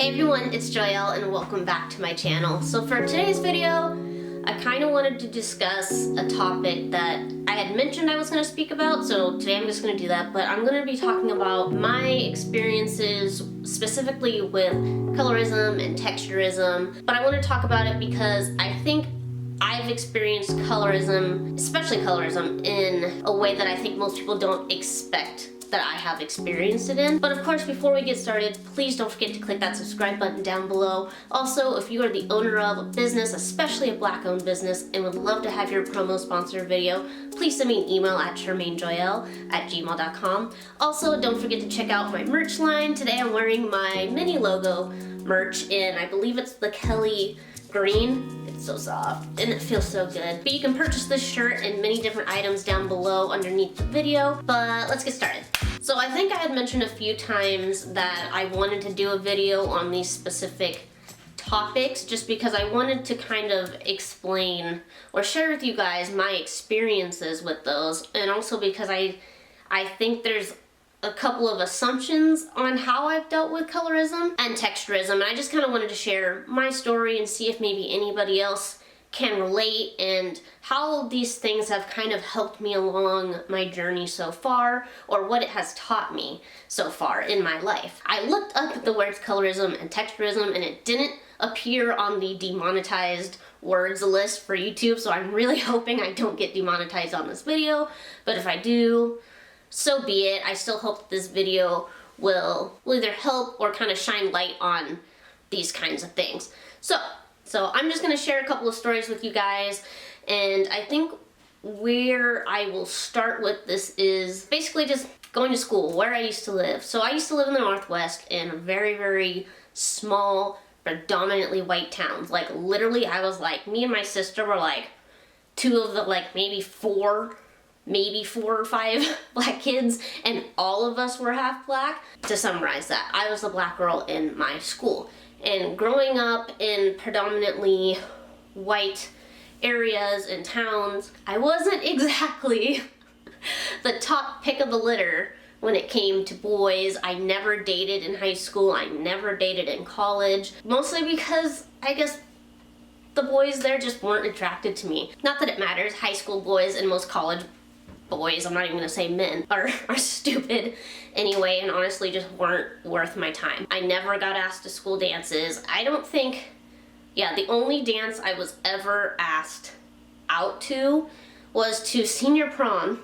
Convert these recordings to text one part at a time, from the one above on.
Hey everyone, it's Joyel and welcome back to my channel. So for today's video, I kind of wanted to discuss a topic that I had mentioned I was going to speak about, so today I'm just going to do that, but I'm going to be talking about my experiences specifically with colorism and textureism, but I want to talk about it because I think I've experienced colorism, especially colorism, in a way that I think most people don't expect that I have experienced it in. But of course, before we get started, please don't forget to click that subscribe button down below. Also, if you are the owner of a business, especially a Black-owned business, and would love to have your promo sponsor video, please send me an email at sharmainejoyel@gmail.com. Also, don't forget to check out my merch line. Today I'm wearing my mini logo merch in, I believe it's the Kelly green. It's so soft and it feels so good. But you can purchase this shirt and many different items down below underneath the video. But let's get started. So I think I had mentioned a few times that I wanted to do a video on these specific topics just because I wanted to kind of explain or share with you guys my experiences with those, and also because I think there's a couple of assumptions on how I've dealt with colorism and textureism, and I just kind of wanted to share my story and see if maybe anybody else can relate and how these things have kind of helped me along my journey so far, or what it has taught me so far in my life. I looked up the words colorism and textureism and it didn't appear on the demonetized words list for YouTube, so I'm really hoping I don't get demonetized on this video, but if I do, so be it. I still hope that this video will either help or kind of shine light on these kinds of things. So I'm just going to share a couple of stories with you guys, and I think where I will start with this is basically just going to school, where I used to live. So I used to live in the Northwest in a very, very small, predominantly white towns. Like literally I was like, me and my sister were like two of the like maybe four or five black kids, and all of us were half black. To summarize that, I was the black girl in my school. And growing up in predominantly white areas and towns, I wasn't exactly the top pick of the litter when it came to boys. I never dated in high school, I never dated in college, mostly because I guess the boys there just weren't attracted to me. Not that it matters, high school boys and most college boys, I'm not even gonna say men, are stupid anyway, and honestly just weren't worth my time. I never got asked to school dances. I don't think, the only dance I was ever asked out to was to senior prom,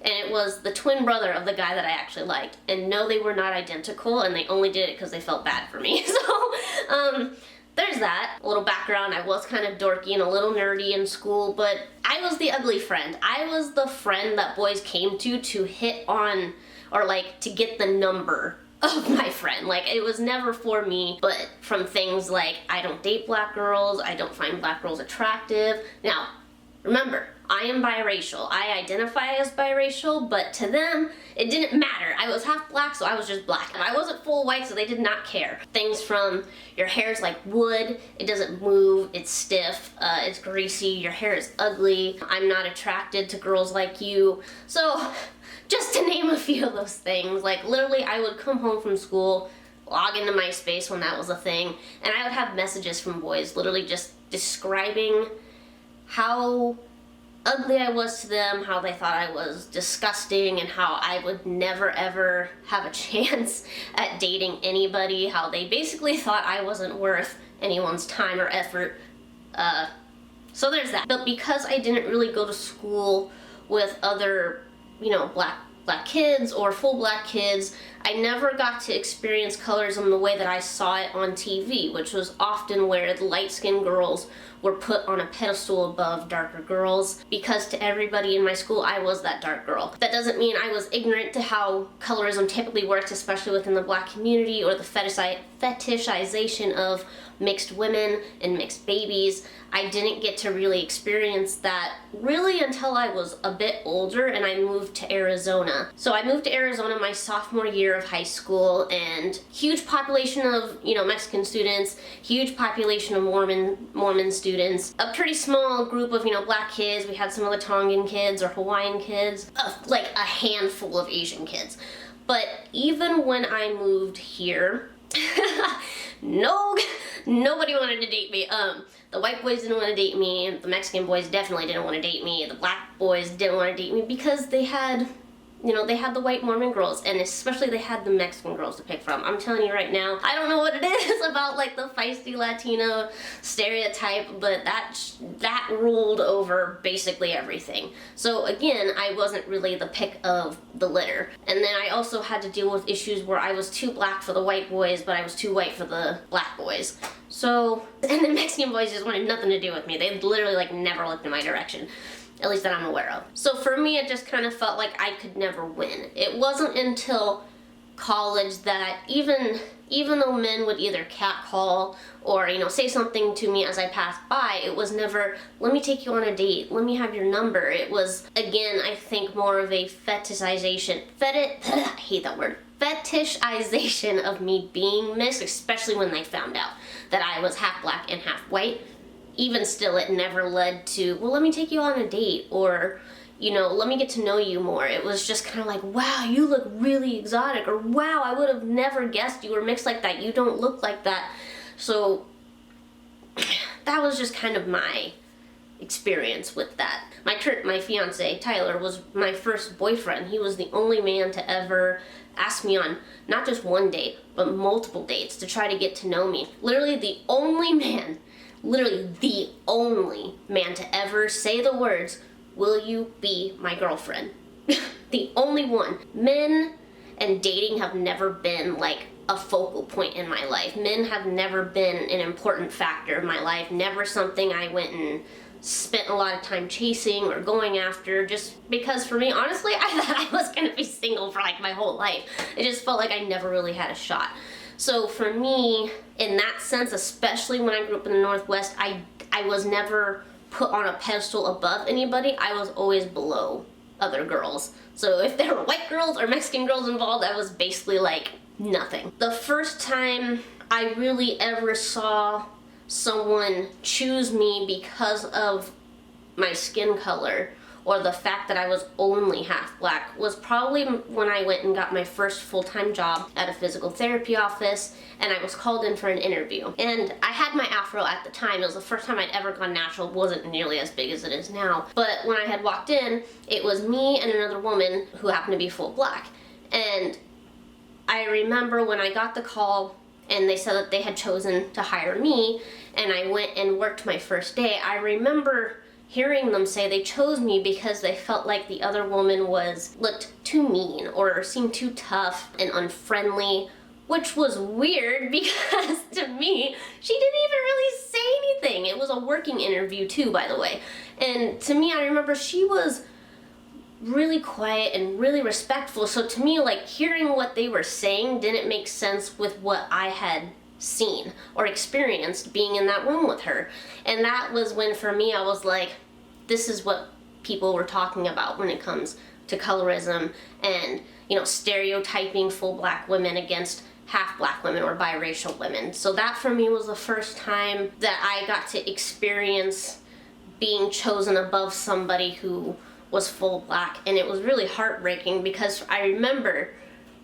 and it was the twin brother of the guy that I actually liked. And no, they were not identical, and they only did it because they felt bad for me. So, there's that. A little background, I was kind of dorky and a little nerdy in school, but I was the ugly friend. I was the friend that boys came to hit on, or like to get the number of my friend. Like it was never for me, but from things like I don't date black girls, I don't find black girls attractive. Now, remember, I am biracial. I identify as biracial, but to them, it didn't matter. I was half black, so I was just black. I wasn't full white, so they did not care. Things from your hair's like wood, it doesn't move, it's stiff, it's greasy, your hair is ugly, I'm not attracted to girls like you. So, just to name a few of those things, like literally I would come home from school, log into MySpace when that was a thing, and I would have messages from boys literally just describing how ugly I was to them, how they thought I was disgusting, and how I would never ever have a chance at dating anybody, how they basically thought I wasn't worth anyone's time or effort. So there's that. But because I didn't really go to school with other, black kids or full black kids, I never got to experience colorism the way that I saw it on TV, which was often where the light-skinned girls were put on a pedestal above darker girls, because to everybody in my school, I was that dark girl. That doesn't mean I was ignorant to how colorism typically works, especially within the black community, or the fetishization of mixed women and mixed babies. I didn't get to really experience that really until I was a bit older and I moved to Arizona. So I moved to Arizona my sophomore year of high school, and huge population of, Mexican students, huge population of Mormon students, a pretty small group of, black kids. We had some of the Tongan kids or Hawaiian kids, like a handful of Asian kids. But even when I moved here, No, nobody wanted to date me. The white boys didn't want to date me. The Mexican boys definitely didn't want to date me. The black boys didn't want to date me because they had, you know, they had the white Mormon girls, and especially they had the Mexican girls to pick from. I'm telling you right now, I don't know what it is about like the feisty Latino stereotype, but that ruled over basically everything. So again, I wasn't really the pick of the litter. And then I also had to deal with issues where I was too black for the white boys, but I was too white for the black boys. So, and the Mexican boys just wanted nothing to do with me. They literally like never looked in my direction. At least that I'm aware of. So for me, it just kind of felt like I could never win. It wasn't until college that even though men would either catcall or, you know, say something to me as I passed by, it was never, let me take you on a date, let me have your number. It was, again, I think more of a fetishization, I hate that word, fetishization of me being mixed, especially when they found out that I was half black and half white. Even still, it never led to, well, let me take you on a date, or, you know, let me get to know you more. It was just kind of like, wow, you look really exotic, or wow, I would have never guessed you were mixed like that. You don't look like that. So that was just kind of my experience with that. My fiance, Tyler, was my first boyfriend. He was the only man to ever ask me on not just one date, but multiple dates to try to get to know me. Literally the only man to ever say the words, will you be my girlfriend? The only one. Men and dating have never been like a focal point in my life. Men have never been an important factor in my life. Never something I went and spent a lot of time chasing or going after, just because for me, honestly, I thought I was gonna be single for like my whole life. It just felt like I never really had a shot. So for me, in that sense, especially when I grew up in the Northwest, I was never put on a pedestal above anybody. I was always below other girls. So if there were white girls or Mexican girls involved, I was basically like nothing. The first time I really ever saw someone choose me because of my skin color or the fact that I was only half black was probably when I went and got my first full-time job at a physical therapy office, and I was called in for an interview. And I had my afro at the time. It was the first time I'd ever gone natural. It wasn't nearly as big as it is now. But when I had walked in, it was me and another woman who happened to be full black. And I remember when I got the call and they said that they had chosen to hire me, and I went and worked my first day, I remember hearing them say they chose me because they felt like the other woman looked too mean or seemed too tough and unfriendly, which was weird because to me, she didn't even really say anything. It was a working interview too, by the way. And to me, I remember she was really quiet and really respectful. So to me, like, hearing what they were saying didn't make sense with what I had seen or experienced being in that room with her. And that was when, for me, I was like, this is what people were talking about when it comes to colorism and, you know, stereotyping full black women against half black women or biracial women. So that for me was the first time that I got to experience being chosen above somebody who was full black, and it was really heartbreaking because I remember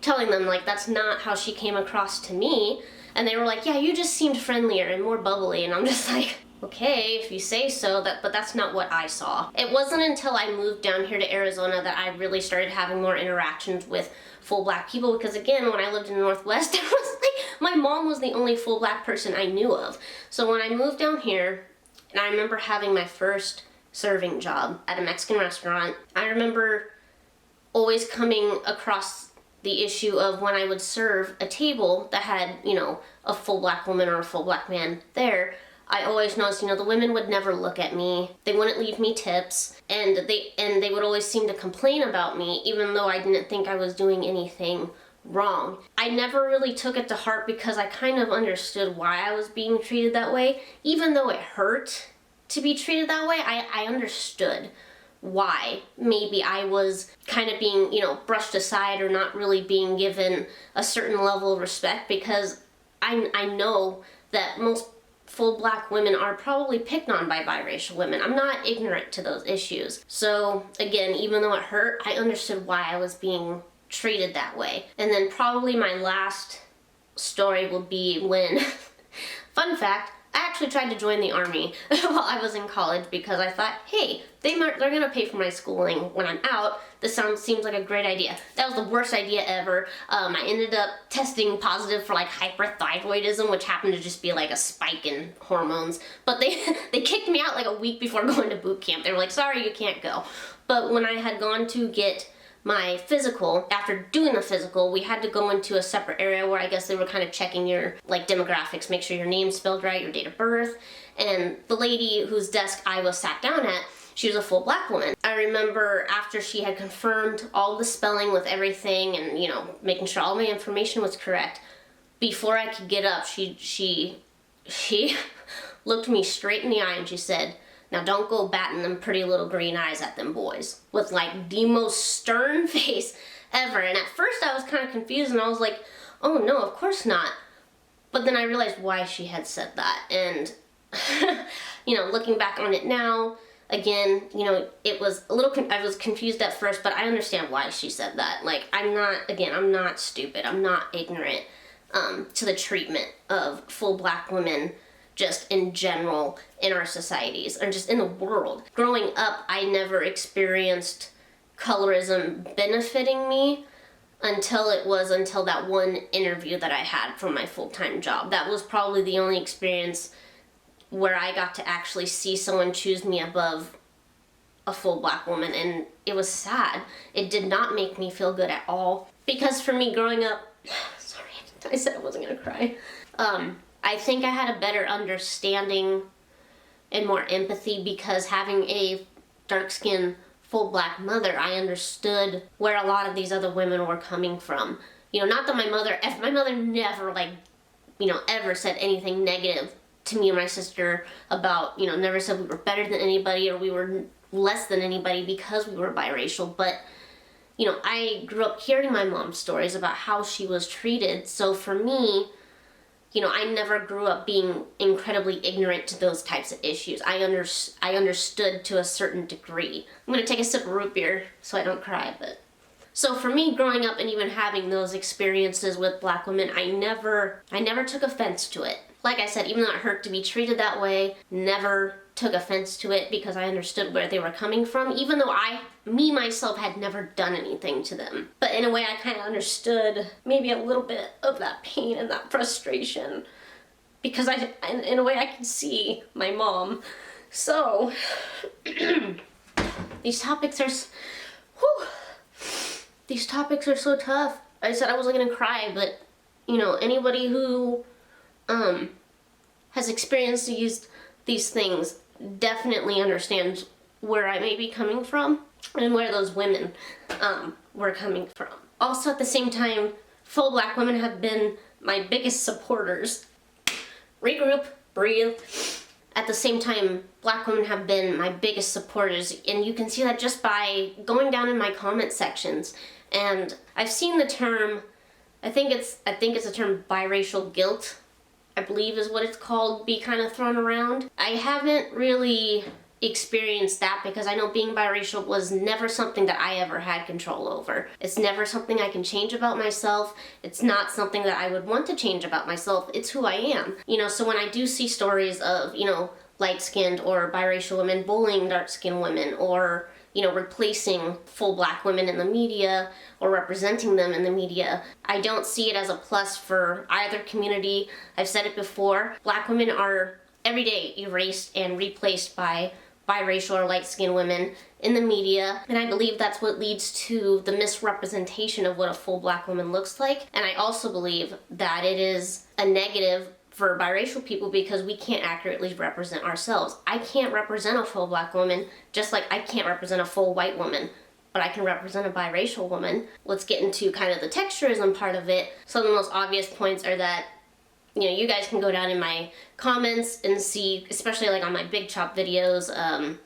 telling them, like, that's not how she came across to me. And they were like, yeah, you just seemed friendlier and more bubbly. And I'm just like, okay, if you say so, but that's not what I saw. It wasn't until I moved down here to Arizona that I really started having more interactions with full black people, because again, when I lived in the Northwest, it was like, my mom was the only full black person I knew of. So when I moved down here, and I remember having my first serving job at a Mexican restaurant, I remember always coming across the issue of when I would serve a table that had, you know, a full black woman or a full black man there, I always noticed, you know, the women would never look at me. They wouldn't leave me tips, and they would always seem to complain about me, even though I didn't think I was doing anything wrong. I never really took it to heart because I kind of understood why I was being treated that way. Even though it hurt to be treated that way, I understood why maybe I was kind of being, you know, brushed aside or not really being given a certain level of respect, because I know that most full black women are probably picked on by biracial women. I'm not ignorant to those issues. So again, even though it hurt, I understood why I was being treated that way. And then probably my last story will be when Fun fact, I actually tried to join the Army while I was in college because I thought, hey, they're gonna pay for my schooling when I'm out. This seems like a great idea. That was the worst idea ever. I ended up testing positive for like hyperthyroidism, which happened to just be like a spike in hormones. But they kicked me out like a week before going to boot camp. They were like, sorry, you can't go. But when I had gone to get my physical, after doing the physical, we had to go into a separate area where I guess they were kind of checking your like demographics, make sure your name's spelled right, your date of birth. And the lady whose desk I was sat down at, she was a full black woman. I remember after she had confirmed all the spelling with everything and, you know, making sure all my information was correct, before I could get up, she looked me straight in the eye and she said, now don't go batting them pretty little green eyes at them boys, with like the most stern face ever. And at first I was kind of confused and I was like, oh no, of course not. But then I realized why she had said that. And, you know, looking back on it now, again, you know, it was a little, I was confused at first, but I understand why she said that. Like, I'm not stupid. I'm not ignorant to the treatment of full black women just in general in our societies or just in the world. Growing up, I never experienced colorism benefiting me until that one interview that I had for my full-time job. That was probably the only experience where I got to actually see someone choose me above a full black woman, and it was sad. It did not make me feel good at all. Because for me growing up, sorry, I said I wasn't gonna cry. I think I had a better understanding and more empathy because having a dark-skinned, full black mother, I understood where a lot of these other women were coming from. You know, not that my mother never, like, you know, ever said anything negative to me and my sister about, you know, never said we were better than anybody or we were less than anybody because we were biracial. But, you know, I grew up hearing my mom's stories about how she was treated. So for me, you know, I never grew up being incredibly ignorant to those types of issues. I understood to a certain degree. I'm gonna take a sip of root beer so I don't cry, but. So for me, growing up and even having those experiences with black women, I never took offense to it. Like I said, even though it hurt to be treated that way, never took offense to it because I understood where they were coming from, even though myself had never done anything to them. But in a way, I kind of understood maybe a little bit of that pain and that frustration because in a way, I could see my mom. So, these topics are so tough. I said I wasn't gonna cry, but, you know, anybody who has experienced these things definitely understands where I may be coming from and where those women were coming from. Also, at the same time, full black women have been my biggest supporters. Regroup, breathe. At the same time, black women have been my biggest supporters, and you can see that just by going down in my comment sections. And I've seen the term, I think it's the term biracial guilt, I believe is what it's called, be kind of thrown around. I haven't really experienced that because I know being biracial was never something that I ever had control over. It's never something I can change about myself. It's not something that I would want to change about myself. It's who I am. You know, so when I do see stories of, you know, light-skinned or biracial women bullying dark-skinned women or, you know, replacing full black women in the media or representing them in the media, I don't see it as a plus for either community. I've said it before, black women are every day erased and replaced by biracial or light-skinned women in the media, and I believe that's what leads to the misrepresentation of what a full black woman looks like. And I also believe that it is a negative for biracial people because we can't accurately represent ourselves. I can't represent a full black woman just like I can't represent a full white woman, but I can represent a biracial woman. Let's get into kind of the textureism part of it. Some of the most obvious points are that, you know, you guys can go down in my comments and see, especially like on my big chop videos,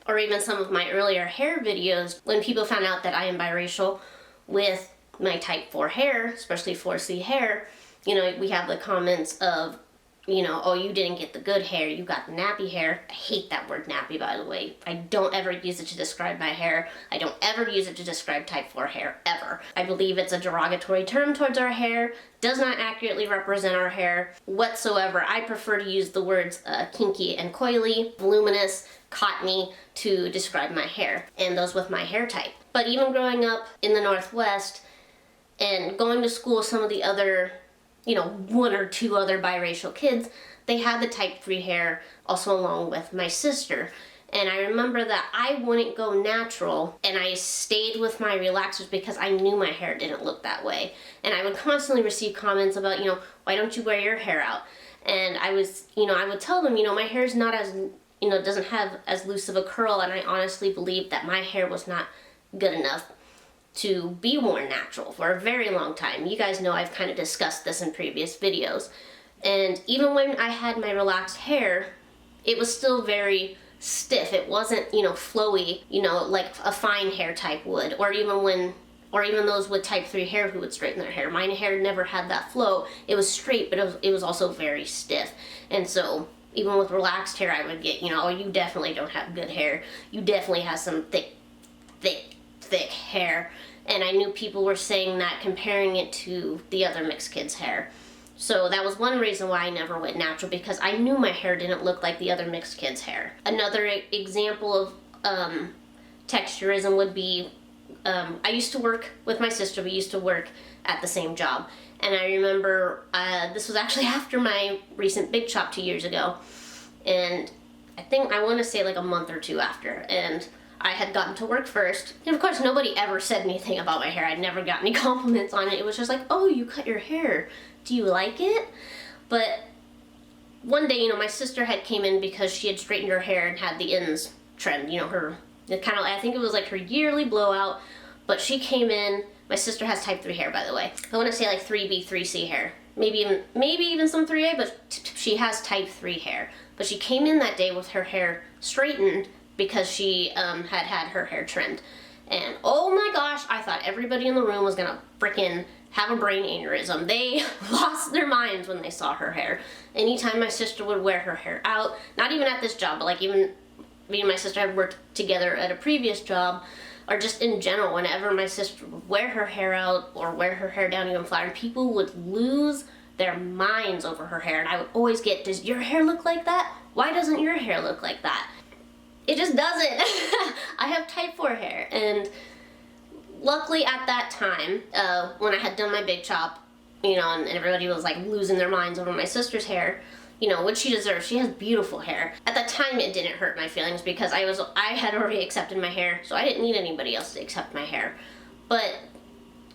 or even some of my earlier hair videos, when people found out that I am biracial with my type 4 hair, especially 4C hair, you know, we have the comments of, you know, oh, you didn't get the good hair, you got the nappy hair. I hate that word nappy, by the way. I don't ever use it to describe my hair. I don't ever use it to describe type 4 hair, ever. I believe it's a derogatory term towards our hair, does not accurately represent our hair whatsoever. I prefer to use the words kinky and coily, voluminous, cottony to describe my hair, and those with my hair type. But even growing up in the Northwest and going to school with some of the other, you know, 1 or 2 other biracial kids, they had the type 3 hair also along with my sister. And I remember that I wouldn't go natural, and I stayed with my relaxers because I knew my hair didn't look that way. And I would constantly receive comments about, you know, why don't you wear your hair out? And I was, you know, I would tell them, you know, my hair's not as, you know, doesn't have as loose of a curl, and I honestly believed that my hair was not good enough to be worn natural for a very long time. You guys know I've kind of discussed this in previous videos. And even when I had my relaxed hair, it was still very stiff. It wasn't, you know, flowy, you know, like a fine hair type would, or even those with type 3 hair who would straighten their hair. My hair never had that flow. It was straight, but it was also very stiff. And so even with relaxed hair, I would get, you know, oh, you definitely don't have good hair. You definitely have some thick hair. And I knew people were saying that, comparing it to the other mixed kids' hair. So that was one reason why I never went natural, because I knew my hair didn't look like the other mixed kids' hair. Another example of textureism would be, I used to work with my sister. We used to work at the same job. And I remember, this was actually after my recent big chop 2 years ago. And I want to say like a month or 2 after. And I had gotten to work first. And of course, nobody ever said anything about my hair. I'd never got any compliments on it. It was just like, oh, you cut your hair. Do you like it? But one day, you know, my sister had came in because she had straightened her hair and had the ends trimmed. You know, I think it was like her yearly blowout. But she came in. My sister has type 3 hair, by the way. I want to say like 3B, 3C hair. Maybe even some 3A, but she has type 3 hair. But she came in that day with her hair straightened because she had her hair trimmed. And oh my gosh, I thought everybody in the room was gonna frickin' have a brain aneurysm. They lost their minds when they saw her hair. Anytime my sister would wear her hair out, not even at this job, but like even me and my sister had worked together at a previous job, or just in general, whenever my sister would wear her hair out or wear her hair down even flatter, people would lose their minds over her hair. And I would always get, does your hair look like that? Why doesn't your hair look like that? It just doesn't. I have type 4 hair, and luckily at that time, when I had done my big chop, you know, and everybody was like losing their minds over my sister's hair, you know, what she deserves. She has beautiful hair. At that time, it didn't hurt my feelings because I had already accepted my hair, so I didn't need anybody else to accept my hair. But,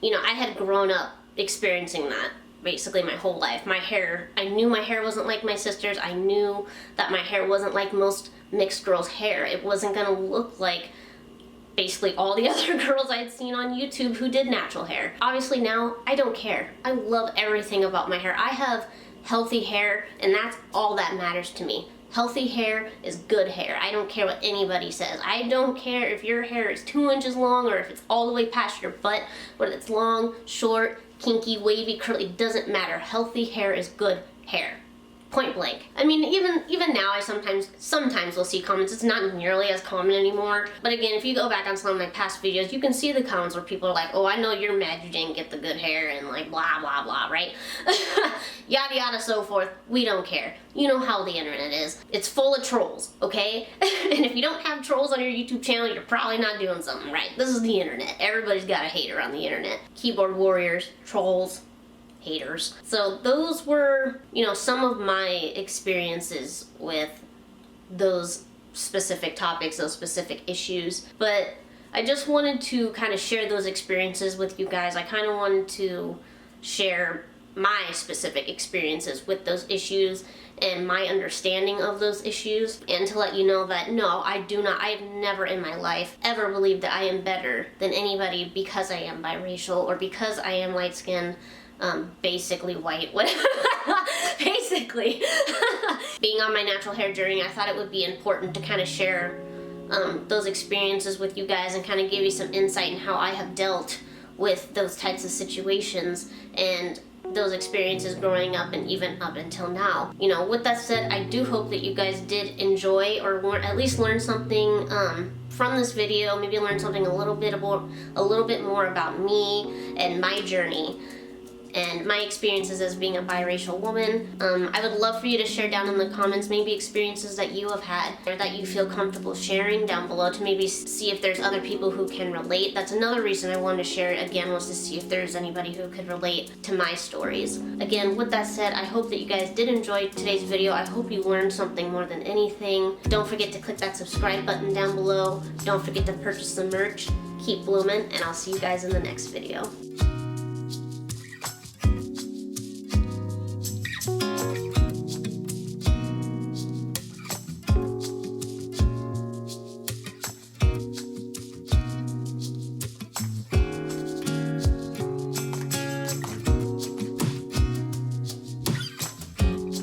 you know, I had grown up experiencing that basically my whole life. My hair, I knew my hair wasn't like my sister's. I knew that my hair wasn't like most mixed girls' hair. It wasn't gonna look like basically all the other girls I'd seen on YouTube who did natural hair. Obviously now, I don't care. I love everything about my hair. I have healthy hair, and that's all that matters to me. Healthy hair is good hair. I don't care what anybody says. I don't care if your hair is 2 inches long or if it's all the way past your butt, whether it's long, short, kinky, wavy, curly, it doesn't matter. Healthy hair is good hair. Point blank. I mean, even now, I sometimes will see comments. It's not nearly as common anymore. But again, if you go back on some of my past videos, you can see the comments where people are like, oh, I know you're mad you didn't get the good hair, and like blah, blah, blah, right? Yada, yada, so forth. We don't care. You know how the internet is. It's full of trolls, okay? And if you don't have trolls on your YouTube channel, you're probably not doing something right. This is the internet. Everybody's got a hater on the internet. Keyboard warriors, trolls, haters. So those were, you know, some of my experiences with those specific topics, those specific issues. But I just wanted to kind of share those experiences with you guys. I kind of wanted to share my specific experiences with those issues and my understanding of those issues, and to let you know that no, I have never in my life ever believed that I am better than anybody because I am biracial or because I am light-skinned, basically white, whatever. Basically. Being on my natural hair journey, I thought it would be important to kind of share those experiences with you guys and kind of give you some insight in how I have dealt with those types of situations. And those experiences growing up and even up until now. You know, with that said, I do hope that you guys did enjoy or at least learn something from this video. Maybe learn something a little bit more about me and my journey and my experiences as being a biracial woman. I would love for you to share down in the comments maybe experiences that you have had or that you feel comfortable sharing down below, to maybe see if there's other people who can relate. That's another reason I wanted to share it again, was to see if there's anybody who could relate to my stories. Again, with that said, I hope that you guys did enjoy today's video. I hope you learned something more than anything. Don't forget to click that subscribe button down below. Don't forget to purchase the merch. Keep blooming, and I'll see you guys in the next video.